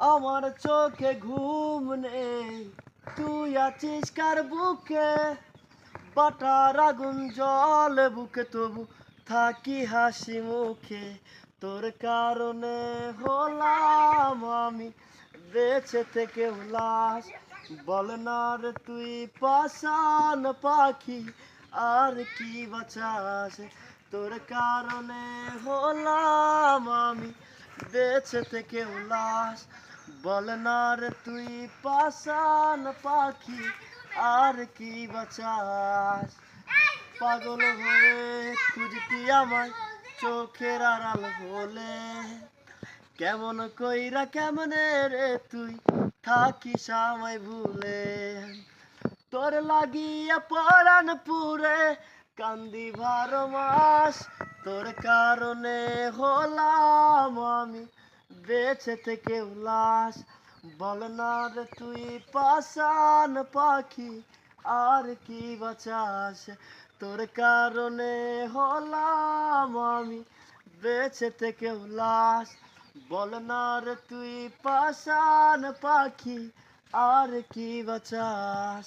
আমার চোখে ঘুম নেই, তুই আছিস কার বুকে, বাটার আগুন জলে বুকে তবু থাকি হাসি মুখে। তোর কারণে হলাম আমি বেঁচে থেকে উল্লাস। বল না রে তুই পাষাণ পাখি, আর কি বাঁচাস? তোর কারণে হলাম আমি বেঁচে থেকে উল্লাস। বল না রে তুই পাষাণ পাখি, আর কি বাঁচাস? পাগল হয়ে খুঁজতি আমায় চোখের আড়াল হলে, কেমন কইরা কেমনে রে তুই থাকিস আমায় ভুলে। তোর লাগিয়া পরাণ পুরে কান্দি 12 মাস, তোর কারণে হলাম আমি বেঁচে থেকে উল্লাস। বল না রে তুই পাষাণ পাখি, আর কি বাঁচাস? তোর কারণে হলাম আমি বেঁচে থেকে উল্লাস। বল না রে তুই পাষাণ পাখি, আর কি বাঁচাস?